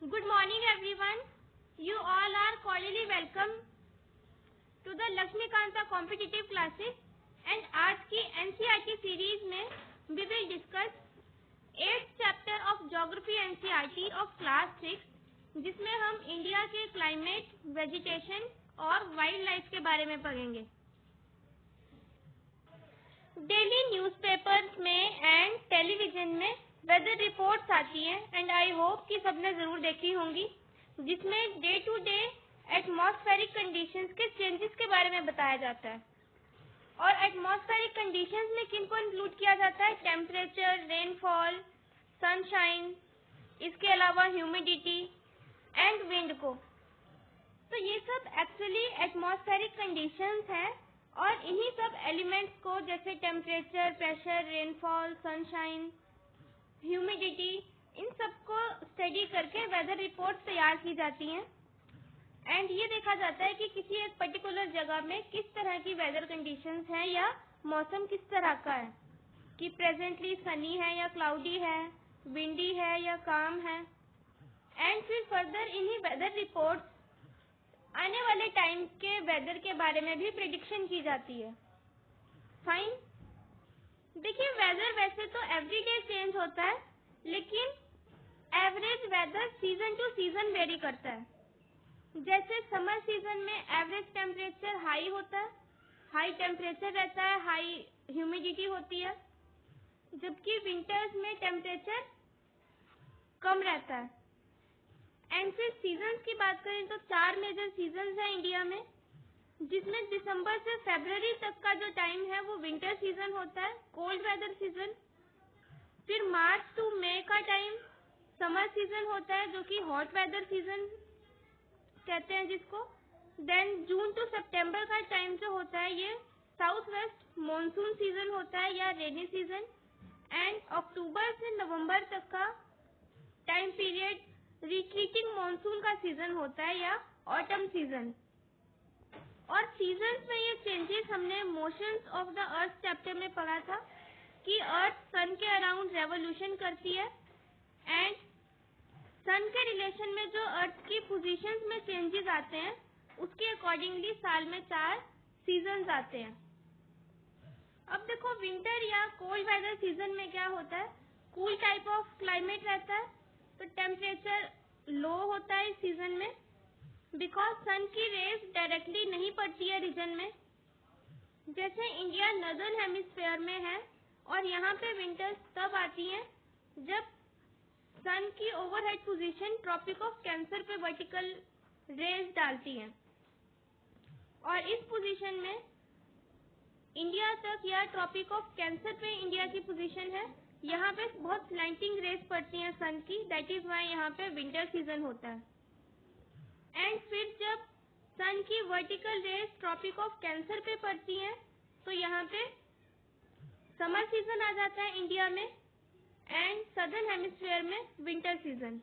Good morning everyone. You all are cordially welcome to the Laxmikanta competitive classes and आज की NCERT series में we will discuss 8th chapter of Geography NCERT of class 6 जिसमें हम India के climate, vegetation और wild life के बारे में पढ़ेंगे। डेली न्यूज़पेपर्स में एंड टेलीविजन में वेदर रिपोर्ट्स आती हैं एंड आई होप कि सबने जरूर देखी होंगी, जिसमें day to day atmospheric conditions के चेंजेस के बारे में बताया जाता है। और एटमॉस्फेरिक कंडीशंस में किन को इंक्लूड किया जाता है? टेम्परेचर, रेनफॉल, सनशाइन, इसके अलावा ह्यूमिडिटी एंड विंड को। तो ये सब एक्चुअली एटमॉस्फेरिक कंडीशंस हैं और इन्हीं सब एलिमेंट्स को जैसे temperature, pressure, rainfall, sunshine, humidity, इन सबको स्टडी करके वेदर रिपोर्ट तैयार की जाती हैं एंड ये देखा जाता है कि किसी एक पर्टिकुलर जगह में किस तरह की वेदर कंडीशंस हैं या मौसम किस तरह का है, कि प्रेजेंटली सनी है या क्लाउडी है, विंडी है या काम है। एंड फिर फर्दर इन्हीं वेदर रिपोर्ट्स आने वाले टाइम के वेदर के बारे में भी प्रेडिक्शन की जाती है। फाइन। देखिए, वेदर वैसे तो एवरीडे चेंज होता है, लेकिन average weather season to season vary करता है। जैसे समर सीजन में एवरेज टेम्परेचर हाई होता है, हाई टेम्परेचर रहता है, हाई ह्यूमिडिटी होती है, जबकि विंटर्स में टेम्परेचर कम रहता है। एंड फिर सीजन्स की बात करें तो 4 मेजर सीजन्स हैं इंडिया में, जिसमें दिसंबर से फरवरी तक का जो टाइम है वो विंटर सीजन होता है, कोल्ड वेदर सीजन। फिर मार्च टू मई का टाइम समर सीजन होता है, जो कि हॉट वेदर सीजन कहते हैं जिसको। देन जून टू सितंबर का टाइम जो होता है ये साउथ वेस्ट मॉनसून सीजन होता है या रेनी सीजन। एंड अक्टूबर से नवंबर तक का टाइम पीरियड रिट्रीटिंग मॉनसून का सीजन होता है या ऑटम सीजन। और सीजन्स में ये चेंजेस हमने motions of the earth chapter में पढ़ा था कि अर्थ सन के अराउंड रेवोल्यूशन करती है एंड सन के रिलेशन में जो अर्थ की पोजीशंस में चेंजेस आते हैं उसके अकॉर्डिंगली साल में 4 सीजन्स आते हैं। अब देखो, विंटर या कोल्ड वेदर सीजन में क्या होता है, कूल टाइप ऑफ क्लाइमेट रहता है, तो टेम्परेचर लो होता है इस सीजन में बिकॉज सन की रेज डायरेक्टली नहीं पड़ती है रीजन में। जैसे इंडिया नॉर्दर्न हेमिस्फीयर में है और यहाँ पे विंटर्स तब आती हैं जब सन की overhead position tropic of cancer पे वर्टिकल रेज डालती हैं और इस पोजीशन में इंडिया तक या ट्रॉपिक ऑफ कैंसर पे इंडिया की पोजीशन है, यहाँ पे बहुत स्लैंटिंग रेज पड़ती हैं सन की, दैट इज वाई यहाँ पे विंटर सीजन होता है। एंड फिर जब सन की vertical rays tropic of cancer पे पड़ती हैं तो यहाँ पे समर सीजन आ जाता है इंडिया में एंड सदर्न हेमिस्फीयर में विंटर सीजन।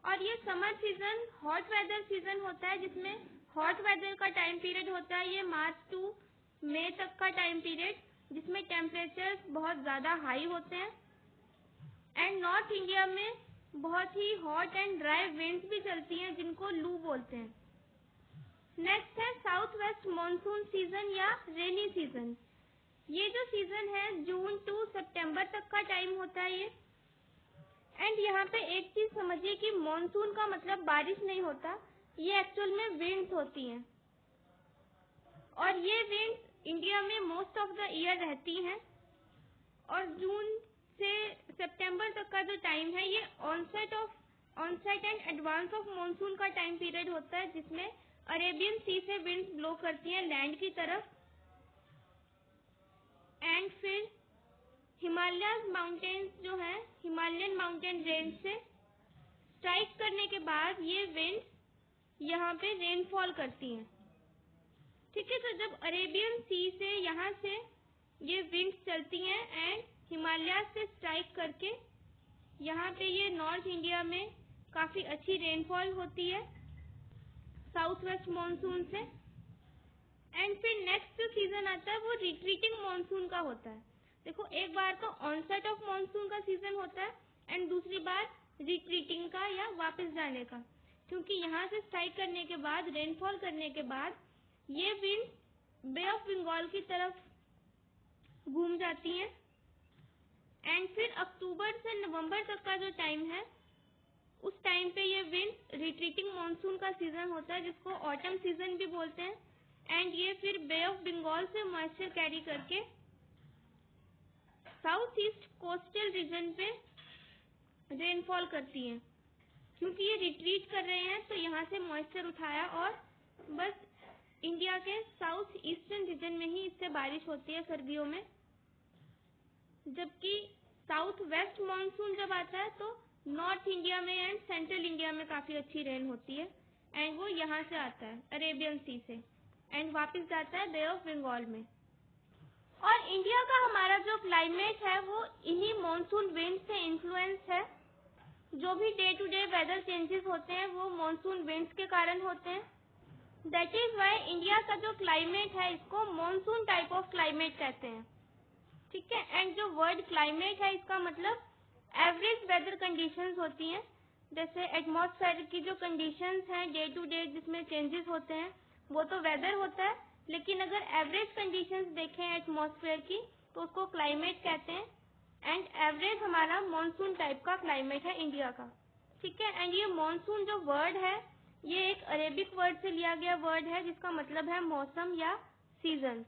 और ये summer season hot weather season होता है, जिसमें हॉट वेदर का टाइम पीरियड होता है ये मार्च टू मई तक का टाइम पीरियड, जिसमें टेम्परेचर बहुत ज्यादा हाई होते हैं एंड नॉर्थ इंडिया में बहुत ही हॉट एंड ड्राई विंड्स भी चलती हैं जिनको लू बोलते हैं। नेक्स्ट है साउथ वेस्ट मॉनसून सीजन या रेनी सीजन। ये जो सीजन है जून टू सितंबर तक का टाइम होता है ये। एंड यहाँ पे एक चीज समझिए कि मॉनसून का मतलब बारिश नहीं होता, ये एक्चुअल में विंड्स होती हैं और ये विंड्स इंडिया में मोस्ट ऑफ द ईयर रहती हैं। और जून से सितंबर तक का जो टाइम है ये onset and advance of monsoon का टाइम पीरियड होता है, जिसमें अरेबियन सी से विंड्स ब्लो करती हैं लैंड की तरफ एंड फिर हिमालय माउंटेन्स जो है हिमालयन माउंटेन रेंज से स्ट्राइक करने के बाद ये विंड्स यहाँ पे रेनफॉल करती हैं। ठीक है, तो जब अरेबियन सी से यहाँ से ये विंड्स चलती हैं एंड हिमालय से स्ट्राइक करके यहाँ पे ये नॉर्थ इंडिया में काफी अच्छी रेनफॉल होती है साउथ वेस्ट मॉनसून से। एंड फिर नेक्स्ट जो सीजन आता है वो रिट्रीटिंग मॉनसून का होता है। देखो, एक बार तो ऑनसेट ऑफ मॉनसून का सीजन होता है एंड दूसरी बार रिट्रीटिंग का या वापस जाने का, क्योंकि यहाँ से स्ट्राइक करने के बाद, रेनफॉल करने के बाद ये विंड बे ऑफ बंगाल की तरफ घूम जाती हैं। एंड फिर अक्टूबर से नवंबर तक का जो टाइम है, उस टाइम पे ये विंड रिट्रीटिंग मॉनसून का सीजन होता है, जिसको ऑटम सीजन भी बोलते हैं। एंड ये फिर बे ऑफ बंगाल से मॉइस्चर कैरी करके साउथ ईस्ट कोस्टल रीजन पे रेनफॉल करती हैं। क्योंकि ये रिट्रीट कर रहे हैं तो यहाँ से मॉइस्चर उठाया और बस इंडिया के साउथ ईस्टर्न रीजन में ही इससे बारिश होती है सर्दियों में। जबकि साउथ वेस्ट मॉनसून जब आता है तो नॉर्थ इंडिया में एंड सेंट्रल इंडिया में काफी अच्छी रेन होती है। एंड वो यहाँ से आता है अरेबियन सी से एंड वापस जाता है बे ऑफ बंगाल में। और इंडिया का हमारा जो क्लाइमेट है वो इन्हीं मॉनसून विंड से इन्फ्लुएंस है। जो भी day to day weather changes होते हैं वो मॉनसून विंड्स के कारण होते हैं। दैट इज वाई इंडिया का जो क्लाइमेट है इसको मॉनसून टाइप ऑफ क्लाइमेट कहते हैं। ठीक है। एंड जो वर्ड क्लाइमेट है इसका मतलब एवरेज वेदर कंडीशंस होती हैं। जैसे एटमॉस्फेयर की जो कंडीशंस हैं डे टू डे जिसमें चेंजेस होते हैं वो तो वेदर होता है, लेकिन अगर एवरेज कंडीशंस देखें एटमॉस्फेयर की तो उसको क्लाइमेट कहते हैं। एंड एवरेज हमारा मॉनसून टाइप का क्लाइमेट है इंडिया का। ठीक है। एंड ये मॉनसून जो वर्ड है ये एक अरेबिक वर्ड से लिया गया वर्ड है जिसका मतलब है मौसम या सीजन।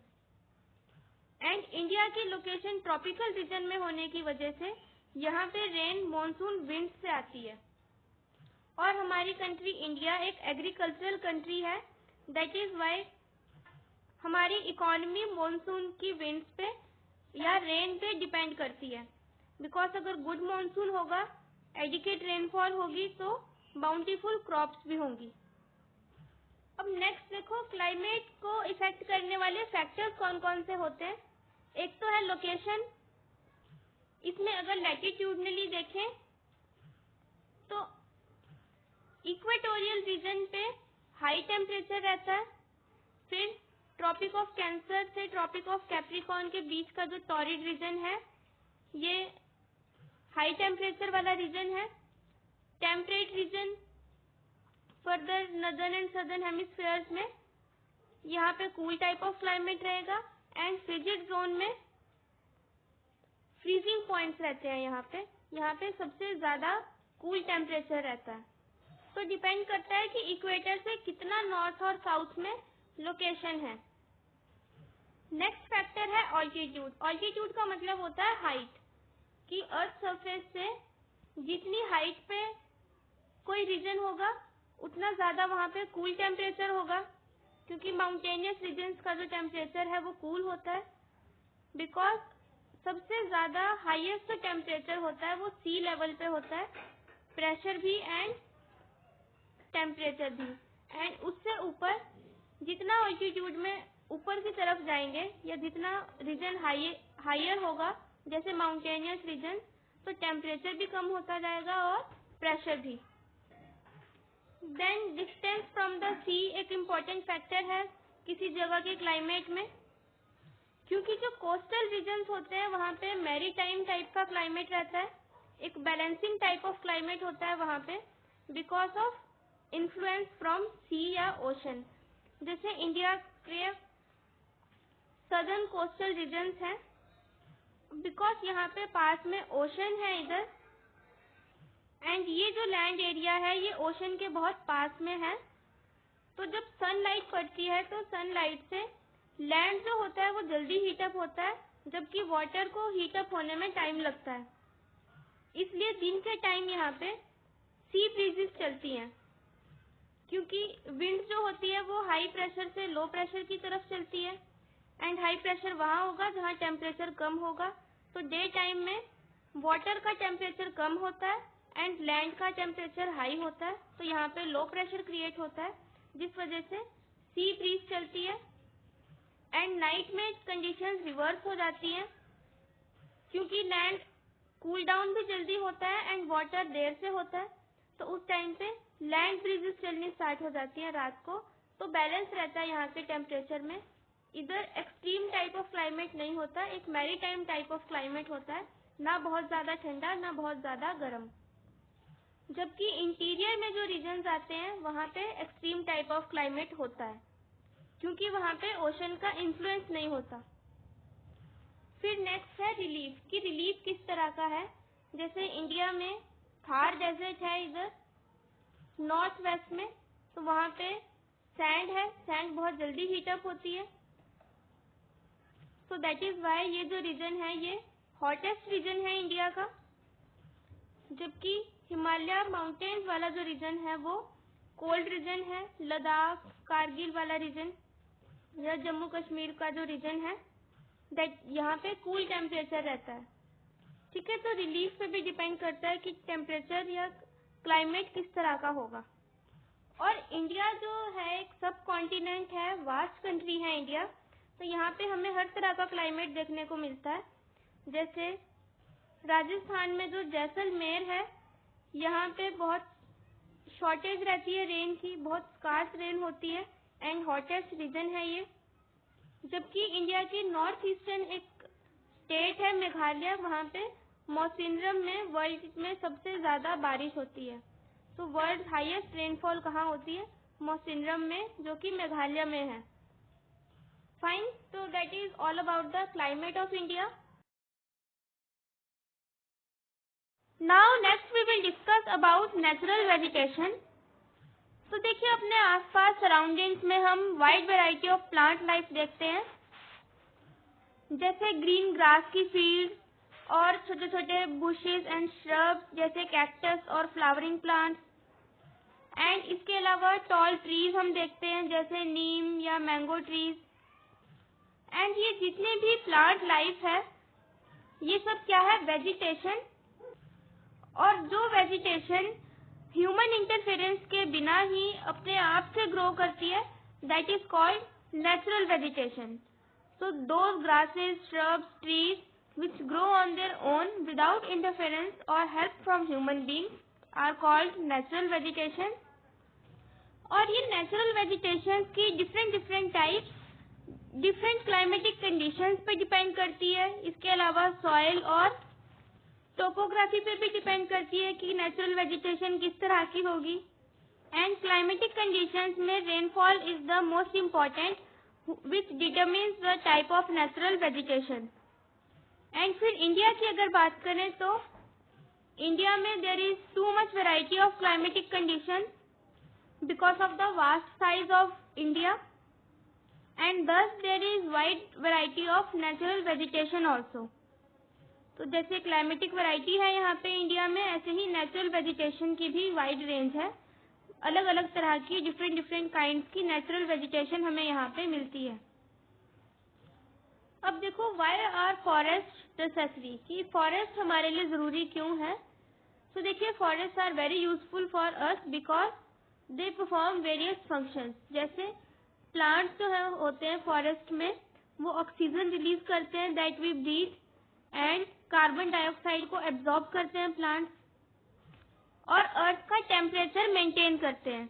एंड इंडिया की लोकेशन ट्रॉपिकल रीजन में होने की वजह से यहाँ पे रेन मॉनसून विंड से आती है। और हमारी कंट्री इंडिया एक एग्रीकल्चरल कंट्री है। दैट इज वाई हमारी इकोनॉमी मॉनसून की विंड्स पे या रेन पे डिपेंड करती है। बिकॉज अगर गुड मॉनसून होगा, एडिक्वेट रेनफॉल होगी तो बाउंटीफुल क्रॉप्स भी होंगी। अब नेक्स्ट देखो क्लाइमेट को इफेक्ट करने वाले फैक्टर्स कौन कौन से होते हैं। एक तो है लोकेशन। इसमें अगर लैटिट्यूडनली देखें तो इक्वेटोरियल रीजन पे हाई टेम्परेचर रहता है। फिर ट्रॉपिक ऑफ कैंसर से ट्रॉपिक ऑफ कैप्रिकॉर्न के बीच का जो टॉरिड रीजन है ये हाई टेम्परेचर वाला रीजन है। Temperate region further northern and southern hemispheres में यहाँ पे कूल टाइप ऑफ क्लाइमेट रहेगा। एंड फ्रिजिड जोन में फ्रीजिंग पॉइंट्स रहते हैं। यहाँ पे सबसे ज्यादा कूल टेम्परेचर रहता है। तो डिपेंड करता है कि इक्वेटर से कितना नॉर्थ और साउथ में लोकेशन है। नेक्स्ट फैक्टर है ऑल्टीट्यूड। ऑल्टीट्यूड का मतलब होता है हाइट, कि अर्थ सरफेस से जितनी हाइट पे कोई रीजन होगा उतना ज्यादा वहाँ पे कूल टेम्परेचर होगा, क्योंकि माउंटेनियस रीजन्स का जो टेम्परेचर है वो कूल होता है। बिकॉज सबसे ज्यादा हाईएस्ट जो टेम्परेचर होता है वो सी लेवल पे होता है, प्रेशर भी एंड टेम्परेचर भी। एंड उससे ऊपर जितना ऑल्टीट्यूड में ऊपर की तरफ जाएंगे या जितना रीजन हाइयर होगा जैसे माउंटेनियस रीजन, तो टेम्परेचर भी कम होता जाएगा और प्रेशर भी। देन डिस्टेंस फ्रॉम द सी एक इम्पोर्टेंट फैक्टर है किसी जगह के क्लाइमेट में, क्योंकि जो कोस्टल रीजन्स होते हैं वहाँ पे मैरीटाइम टाइप का क्लाइमेट रहता है। एक बैलेंसिंग टाइप ऑफ क्लाइमेट होता है वहाँ पे बिकॉज ऑफ इन्फ्लुएंस फ्रॉम सी या ओशन। जैसे इंडिया के सदर्न कोस्टल रीजन्स हैं, बिकॉज यहाँ पे पास में ओशन है इधर, एंड ये जो लैंड एरिया है ये ओशन के बहुत पास में है। तो जब सनलाइट पड़ती है तो सनलाइट से लैंड जो होता है वो जल्दी हीटअप होता है, जबकि वाटर को हीटअप होने में टाइम लगता है। इसलिए दिन के टाइम यहाँ पे सी ब्रीजेस चलती हैं, क्योंकि विंड जो होती है वो हाई प्रेशर से लो प्रेशर की तरफ चलती है। एंड हाई प्रेशर वहाँ होगा जहाँ टेम्परेचर कम होगा, तो डे टाइम में वाटर का टेम्परेचर कम होता है एंड लैंड का टेम्परेचर हाई होता है, तो यहाँ पे लो प्रेशर क्रिएट होता है जिस वजह से सी ब्रीज चलती है। एंड नाइट में कंडीशंस रिवर्स हो जाती हैं, क्योंकि लैंड कूल डाउन भी जल्दी होता है एंड वाटर देर से होता है, तो उस टाइम पे लैंड ब्रीजेस चलनी स्टार्ट हो जाती है रात को। तो बैलेंस रहता है यहाँ के टेम्परेचर में। इधर एक्सट्रीम टाइप ऑफ क्लाइमेट नहीं होता, एक मैरीटाइम टाइप ऑफ क्लाइमेट होता है, ना बहुत ज्यादा ठंडा ना बहुत ज्यादा गर्म। जबकि इंटीरियर में जो रीजन्स आते हैं वहाँ पे एक्सट्रीम टाइप ऑफ क्लाइमेट होता है, क्योंकि वहाँ पे ओशन का इन्फ्लुएंस नहीं होता। फिर नेक्स्ट है रिलीफ, कि रिलीफ किस तरह का है। जैसे इंडिया में थार डेजर्ट है इधर नॉर्थ वेस्ट में, तो वहाँ पे सैंड है, सैंड बहुत जल्दी हीट अप होती है, सो दैट इज वाई ये जो रीजन है ये हॉटेस्ट रीजन है इंडिया का। जबकि हिमालय माउंटेन्स वाला जो रीजन है वो कोल्ड रीजन है, लद्दाख कारगिल वाला रीजन या जम्मू कश्मीर का जो रीजन है दैट यहाँ पे कूल टेम्परेचर रहता है। ठीक है, तो रिलीफ पे भी डिपेंड करता है कि टेम्परेचर या क्लाइमेट किस तरह का होगा। और इंडिया जो है एक सब कॉन्टिनेंट है, वास्ट कंट्री है इंडिया, तो यहाँ पे हमें हर तरह का क्लाइमेट देखने को मिलता है। जैसे राजस्थान में जो जैसलमेर है, यहाँ पे बहुत शॉर्टेज रहती है रेन की, बहुत स्कार्स रेन होती है एंड हॉटेस्ट रीजन है ये। जबकि इंडिया की नॉर्थ ईस्टर्न एक स्टेट है मेघालय, वहाँ पे मौसिनरम में वर्ल्ड में सबसे ज्यादा बारिश होती है। तो वर्ल्ड हाईएस्ट रेनफॉल कहाँ होती है? मौसिनरम में, जो कि मेघालय में है। फाइन, तो that is all about the climate of India. Now next we will discuss about natural vegetation. तो देखिए अपने आसपास सराउंडिंग्स में हम wide variety of plant life देखते हैं, जैसे ग्रीन ग्रास की फील्ड और छोटे छोटे बुशेस एंड श्रब्स जैसे कैक्टस और फ्लावरिंग प्लांट्स। एंड इसके अलावा टॉल ट्रीज हम देखते हैं जैसे नीम या मैंगो ट्रीज। एंड ये जितने भी प्लांट लाइफ है ये सब क्या है? वेजिटेशन। और जो वेजिटेशन ह्यूमन इंटरफेरेंस के बिना ही अपने आप से ग्रो करती है that is called natural vegetation. So those grasses, shrubs, trees which grow on their own without interference or help from human beings are called natural vegetation. और ये natural vegetation की different types different climatic conditions पे depend करती है। इसके अलावा soil और topography पे भी depend करती है कि natural vegetation किस तरह की होगी। And climatic conditions में rainfall is the most important which determines the type of natural vegetation. And फिर इंडिया की अगर बात करें तो इंडिया में there is too much variety of climatic conditions because of the vast size of India and thus there is wide variety of natural vegetation also. तो जैसे climatic variety है यहाँ पे इंडिया में, ऐसे ही नेचुरल वेजिटेशन की भी वाइड रेंज है। अलग अलग तरह की डिफरेंट काइंड की नेचुरल वेजिटेशन हमें यहाँ पे मिलती है। अब देखो वाई आर फॉरेस्ट नेसेसरी, कि फॉरेस्ट हमारे लिए जरूरी क्यों है। तो देखिए forest are very useful for us because they perform various functions. जैसे प्लांट्स जो है होते हैं फॉरेस्ट में वो ऑक्सीजन रिलीज करते हैं that we breathe and carbon dioxide को एब्जॉर्ब करते हैं प्लांट्स, और अर्थ का टेम्परेचर मेंटेन करते हैं।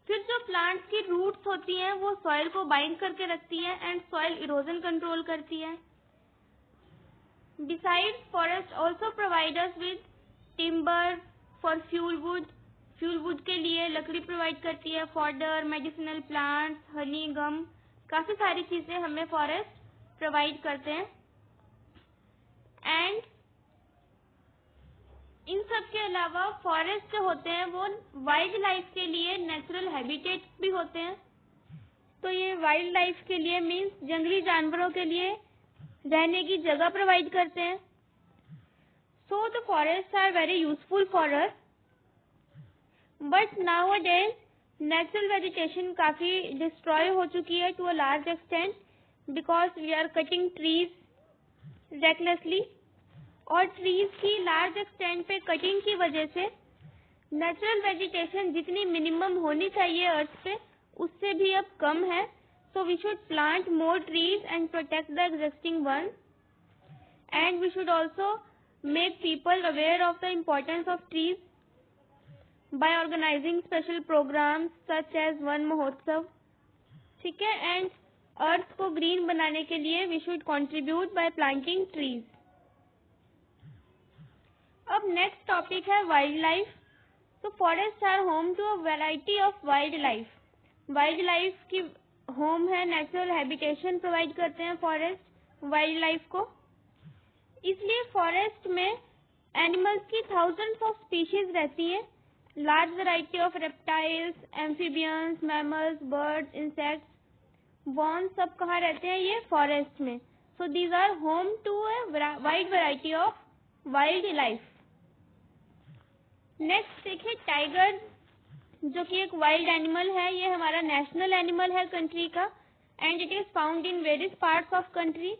फिर जो प्लांट्स की रूट्स होती हैं वो सॉइल को बाइंड करके रखती है एंड सॉइल इरोजन कंट्रोल करती है। Besides forest also provide us with timber for fuel wood के लिए लकड़ी प्रोवाइड करती है, फॉडर, मेडिसिनल प्लांट्स, हनी, गम, काफी सारी चीजें हमें फॉरेस्ट प्रोवाइड करते हैं। एंड इन सब के अलावा फॉरेस्ट जो होते हैं वो वाइल्ड लाइफ के लिए नेचुरल हैबिटेट भी होते हैं। तो ये वाइल्ड लाइफ के लिए मीन्स जंगली जानवरों के लिए रहने की जगह प्रोवाइड करते हैं। So the forest are very useful for us, but nowadays natural vegetation काफी डिस्ट्रॉय हो चुकी है to a large extent because we are cutting trees recklessly. और ट्रीज की लार्ज एक्सटेंट पे कटिंग की वजह से नेचुरल वेजिटेशन जितनी मिनिमम होनी चाहिए अर्थ पे उससे भी अब कम है। So we should plant more trees and protect the existing one and we should also make people aware of the importance of trees by organising special programmes such as Van Mahotsav. ठीक है, एंड अर्थ को green बनाने के लिए we should contribute by planting trees. अब next topic है wild life. तो forest are home to a variety of wild life. Wild life की होम है, नेचुरल हैबिटेशन प्रोवाइड करते हैं फॉरेस्ट वाइल्ड लाइफ को। इसलिए फॉरेस्ट में एनिमल्स की थाउजेंड्स ऑफ स्पीशीज रहती है। Large variety of reptiles, amphibians, mammals, birds, insects, worm सब कहाँ रहते हैं? ये फॉरेस्ट में। So these are home to a wide variety of wild life. Next देखिए टाइगर, जो कि एक वाइल्ड एनिमल है। ये हमारा नेशनल एनिमल है कंट्री का and it is found in various parts of country.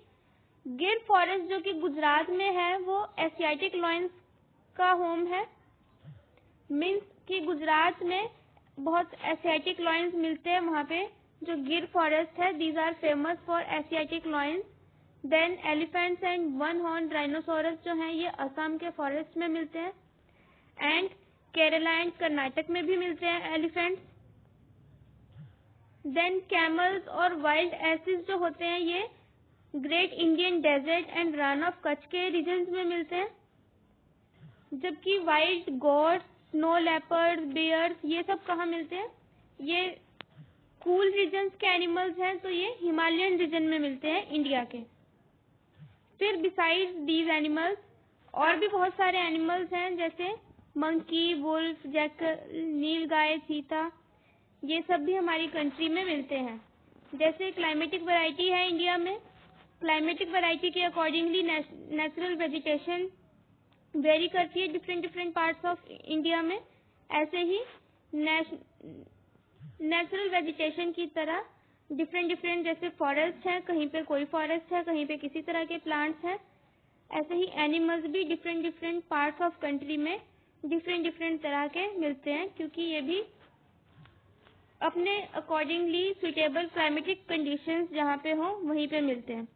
Gir forest जो कि गुजरात में है वो एशियाटिक लॉयंस का होम है। मीन्स कि गुजरात में बहुत एशियाटिक लॉयंस मिलते हैं वहाँ पे। जो गिर फॉरेस्ट है, these are famous for Asiatic lions. Then elephants and one horn rhinoceros जो हैं ये असम के फॉरेस्ट में मिलते हैं एंड केरला एंड कर्नाटक में भी मिलते हैं एलिफेंट्स। देन कैमल्स और वाइल्ड एसिस जो होते हैं ये Great Indian Desert and Rann of Kutch के रीजन्स में मिलते हैं। जबकि wild goats, snow leopard, bears ये सब कहाँ मिलते हैं? ये कूल रीजन्स के एनिमल्स हैं, तो ये हिमालयन रीजन में मिलते हैं इंडिया के। फिर बिसाइड्स दीज एनिमल्स और भी बहुत सारे एनिमल्स हैं, जैसे मंकी, वुल्फ, जैकल, नीलगाय, चीता, ये सब भी हमारी कंट्री में मिलते हैं। जैसे क्लाइमेटिक वैरायटी है इंडिया में, क्लाइमेटिक वैरायटी के अकॉर्डिंगली नेचुरल वेजिटेशन वेरी करती है डिफरेंट पार्ट्स ऑफ इंडिया में। ऐसे ही नेचुरल वेजिटेशन की तरह डिफरेंट जैसे फॉरेस्ट है, कहीं पे कोई फॉरेस्ट है, कहीं पे किसी तरह के प्लांट्स हैं, ऐसे ही एनिमल्स भी डिफरेंट पार्ट्स ऑफ कंट्री में डिफरेंट तरह के मिलते हैं, क्योंकि ये भी अपने अकॉर्डिंगली सुटेबल क्लाइमेटिक कंडीशंस जहाँ पे हो वहीं पे मिलते हैं।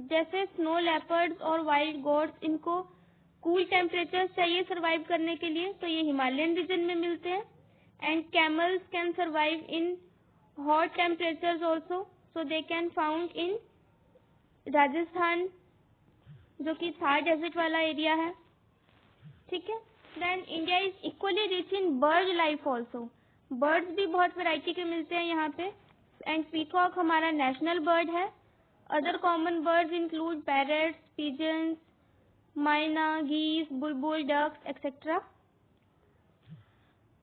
जैसे स्नो लेपर्ड्स और वाइल्ड गोट्स, इनको कूल टेम्परेचर चाहिए सरवाइव करने के लिए, तो ये हिमालयन रीजन में मिलते हैं। And camels can survive in hot temperatures also, so they can found in Rajasthan, जो कि थार डेजर्ट वाला एरिया है। ठीक है। Then India is equally rich in bird life also. Birds भी बहुत वैरायटी के मिलते हैं यहाँ पे। एंड पीकॉक हमारा नेशनल बर्ड है। Other common birds include parrots, pigeons, myna, geese, bulbul, ducks etcetera.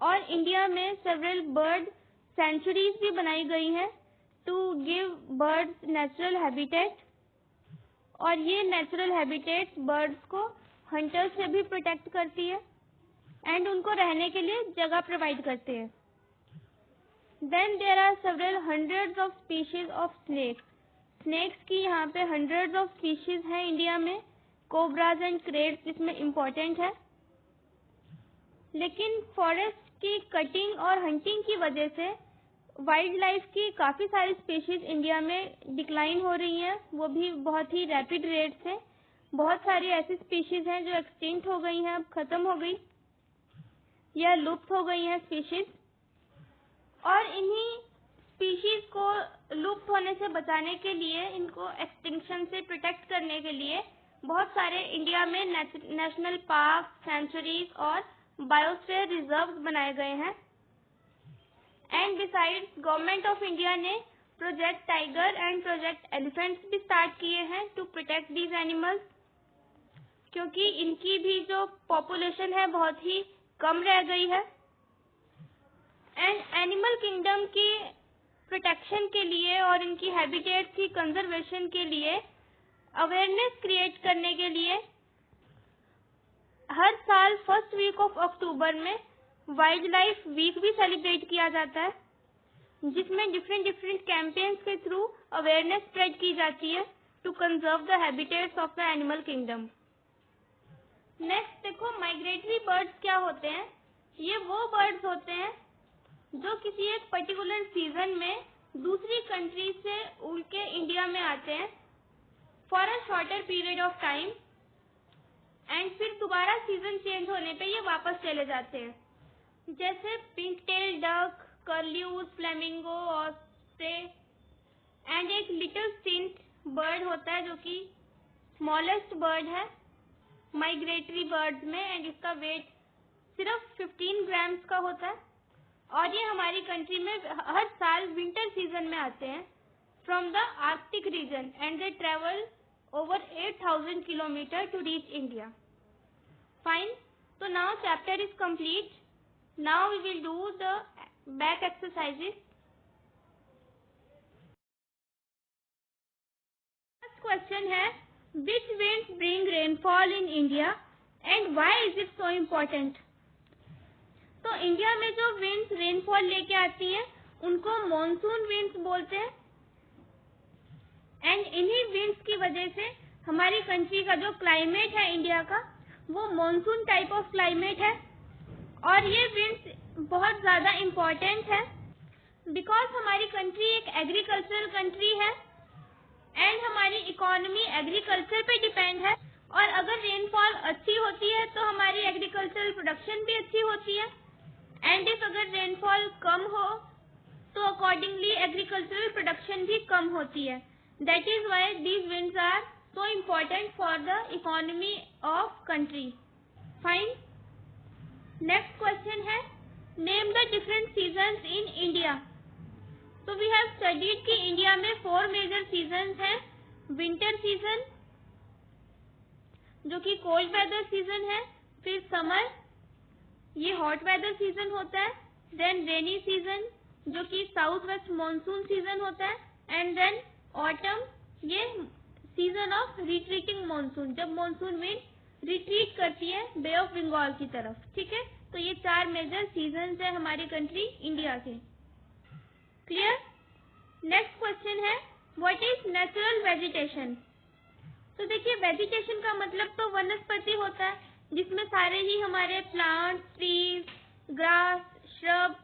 और इंडिया में सेवरल बर्ड सेंचुरीज भी बनाई गई हैं to give birds natural habitat. और ये नेचुरल हैबिटेट बर्ड्स को हंटर्स से भी प्रोटेक्ट करती है एंड उनको रहने के लिए जगह प्रोवाइड करते हैं। Then there are several hundreds of species of snakes. Snakes की यहाँ पे हंड्रेड्स ऑफ स्पीशीज हैं इंडिया में। कोबराज एंड क्रेट्स इसमें इम्पोर्टेंट है। लेकिन फॉरेस्ट की कटिंग और हंटिंग की वजह से वाइल्ड लाइफ की काफी सारी स्पीशीज इंडिया में डिक्लाइन हो रही हैं, वो भी बहुत ही रैपिड रेट से। बहुत सारी ऐसी स्पीशीज हैं जो एक्सटिंक्ट हो गई हैं, अब खत्म हो गई या लुप्त हो गई हैं स्पीशीज। और इन्हीं स्पीशीज को लुप्त होने से बचाने के लिए, इनको एक्सटिंक्शन से प्रोटेक्ट करने के लिए बहुत सारे इंडिया में नेशनल पार्क, सेंचुरीज और बायोस्फीयर रिजर्व्स बनाए गए हैं। And besides government of India ने project tiger and project elephants भी स्टार्ट किए हैं टू प्रोटेक्ट दीज एनिमल्स, क्योंकि इनकी भी जो पॉपुलेशन है बहुत ही कम रह गई है। एंड एनिमल किंगडम की प्रोटेक्शन के लिए और इनकी हैबिटेट की कंजर्वेशन के लिए अवेयरनेस क्रिएट करने के लिए हर साल फर्स्ट वीक ऑफ अक्टूबर में वाइल्ड लाइफ वीक भी सेलिब्रेट किया जाता है, जिसमें डिफरेंट कैंपेन्स के थ्रू अवेयरनेस स्प्रेड की जाती है to conserve the habitats of the animal kingdom. Next देखो, माइग्रेटरी बर्ड्स क्या होते हैं। ये वो बर्ड्स होते हैं जो किसी एक पर्टिकुलर सीजन में दूसरी कंट्री से उड़ के इंडिया में आते हैं for a shorter period of time and फिर दोबारा सीजन चेंज होने पे ये वापस चले जाते हैं। जैसे pink tail duck, curlews, flamingo, osprey and एक लिटिल स्टिंट बर्ड होता है जो कि स्मॉलेस्ट बर्ड है माइग्रेटरी बर्ड्स में एंड इसका वेट सिर्फ 15 ग्राम्स का होता है और ये हमारी कंट्री में हर साल विंटर सीजन में आते हैं from the Arctic region and they travel over 8,000 kilometers to reach India. Fine. So now chapter is complete. Now we will do the back exercises. First question है, which winds bring rainfall in India and why is it so important? तो India में जो winds rainfall लेके आती हैं उनको monsoon winds बोलते हैं एंड इन्हीं विंड्स की वजह से हमारी कंट्री का जो क्लाइमेट है इंडिया का वो मॉनसून टाइप ऑफ क्लाइमेट है और ये विंड्स बहुत ज्यादा इम्पोर्टेंट है बिकॉज हमारी कंट्री एक एग्रीकल्चरल कंट्री है एंड हमारी इकोनॉमी एग्रीकल्चर पे डिपेंड है और अगर रेनफॉल अच्छी होती है तो हमारी एग्रीकल्चरल प्रोडक्शन भी अच्छी होती है एंड इफ अगर रेनफॉल कम हो तो अकॉर्डिंगली एग्रीकल्चरल प्रोडक्शन भी कम होती है. That is why these winds are so important for the economy of country. Fine. Next question है, name the different seasons in India. So we have studied कि India में 4 major seasons हैं. Winter season जो कि cold weather season है, फिर summer ये hot weather season होता है, then rainy season जो कि साउथ वेस्ट मानसून सीजन होता है एंड देन ऑटम ये सीजन ऑफ रिट्रीटिंग मानसून जब मानसून विंड रिट्रीट करती है बे ऑफ बंगाल की तरफ. ठीक है, तो ये 4 मेजर सीजन है हमारी कंट्री इंडिया के. क्लियर. नेक्स्ट क्वेश्चन है, व्हाट इज नेचुरल वेजिटेशन. तो देखिए वेजिटेशन का मतलब तो वनस्पति होता है जिसमें सारे ही हमारे plants, trees, grass, shrub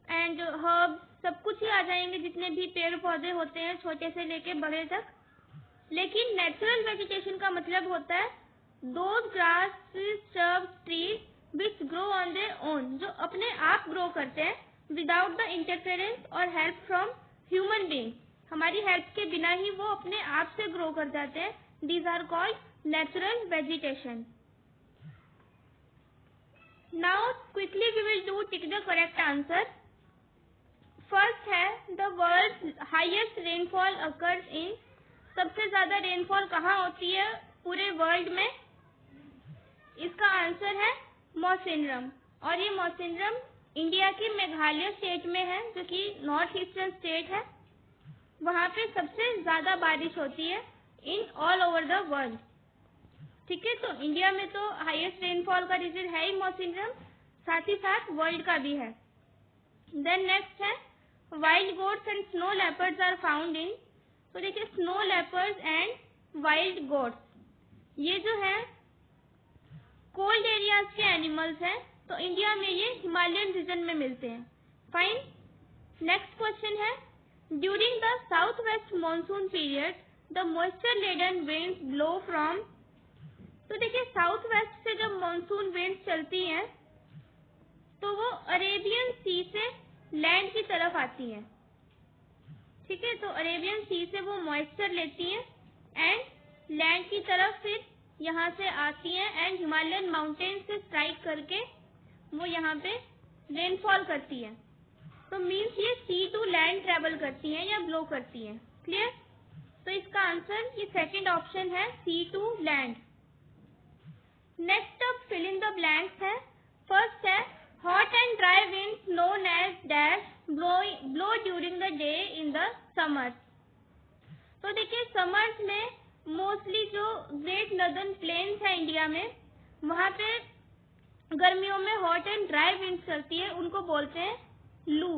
and herb सब कुछ ही आ जाएंगे जितने भी पेड़ पौधे होते हैं छोटे से लेके बड़े तक. लेकिन नेचुरल वेजिटेशन का मतलब होता है those grass, shrub, trees which grow on their own जो अपने आप ग्रो करते हैं विदाउट द इंटरफेरेंस और हेल्प फ्रॉम ह्यूमन बीइंग. हमारी हेल्प के बिना ही वो अपने आप से ग्रो कर जाते हैं. These are called natural vegetation. Now quickly we will do tick the correct answer. First है the world highest rainfall occurs in. सबसे ज्यादा रेनफॉल कहाँ होती है पूरे वर्ल्ड में. इसका आंसर है मौसिनरम और ये मौसिनरम इंडिया के मेघालय स्टेट में है जो कि नॉर्थ ईस्टर्न स्टेट है. वहाँ पे सबसे ज्यादा बारिश होती है in all over the world. ठीक है, तो इंडिया में तो हाईएस्ट रेनफॉल का रीजन है ही मौसिनरम, साथ ही साथ वर्ल्ड का भी है. देन नेक्स्ट है wild goats and snow leopards are found in. तो देखिए snow leopards and wild goats ये जो है कोल्ड एरियाज के एनिमल्स हैं तो इंडिया में ये हिमालयन रीजन में मिलते हैं. फाइन. नेक्स्ट क्वेश्चन है during the south west monsoon period the moisture laden winds blow from. तो देखिए साउथ वेस्ट से जब मानसून विंड्स चलती हैं तो वो अरेबियन सी से लैंड की तरफ आती हैं. ठीक है, तो अरेबियन सी से वो मॉइस्चर लेती हैं एंड लैंड की तरफ फिर यहाँ से आती हैं एंड हिमालयन माउंटेन से स्ट्राइक करके वो यहाँ पे रेनफॉल करती है. तो मीन्स ये सी टू लैंड ट्रेवल करती हैं या ब्लो करती हैं. क्लियर. तो इसका आंसर ये सेकंड ऑप्शन है sea to land. Next up fill in the blanks है. फर्स्ट है hot and dry winds known as dash blow during the day in the summers. तो देखिए समर्स में मोस्टली जो ग्रेट नॉर्दर्न प्लेन्स है India में वहाँ पे गर्मियों में हॉट एंड ड्राई विंड्स चलती है उनको बोलते हैं लू.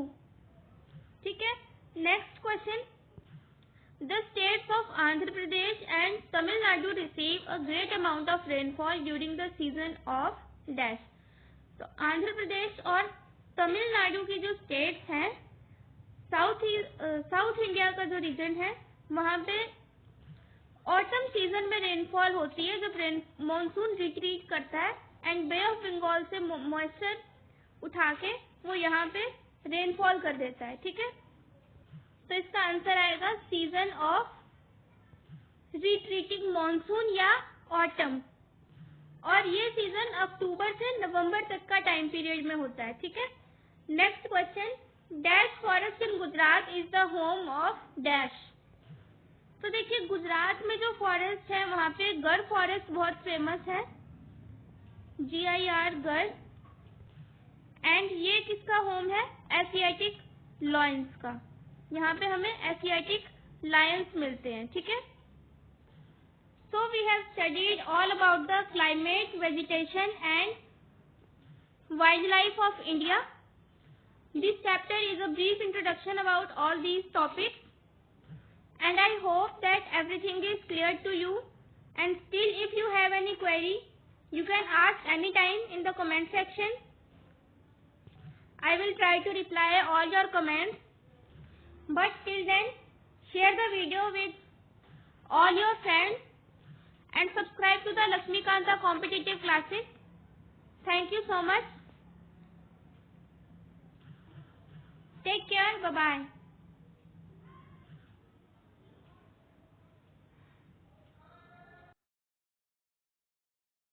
ठीक है. Next question the states of Andhra Pradesh and Tamil Nadu receive a great amount of rainfall during the season of dash. तो आंध्र प्रदेश और तमिलनाडु की जो स्टेट्स हैं साउथ इंडिया का जो रीजन है वहाँ पे ऑटम सीजन में रेनफॉल होती है जब मॉनसून रिट्रीट करता है एंड बे ऑफ बंगाल से मॉइस्चर उठा के वो यहाँ पे रेनफॉल कर देता है. ठीक है, तो इसका आंसर आएगा सीजन ऑफ रिट्रीटिंग मॉनसून या ऑटम. और ये सीजन अक्टूबर से नवंबर तक का टाइम पीरियड में होता है, ठीक है। Next question, dash forest in Gujarat is the home of dash. तो देखिए गुजरात में जो फॉरेस्ट है वहाँ पे गर फॉरेस्ट बहुत फेमस है, GIR गर, एंड ये किसका होम है, एशियाटिक लायंस का। यहाँ पे हमें एशियाटिक लायंस मिलते हैं, ठीक है। So we have studied all about the climate, vegetation and wild life of India. This chapter is a brief introduction about all these topics, and I hope that everything is clear to you, and still if you have any query you can ask anytime in the comment section. I will try to reply all your comments, but till then share the video with all your friends and subscribe to the Lakshmikanta competitive classes. Thank you so much. Take care. Bye bye.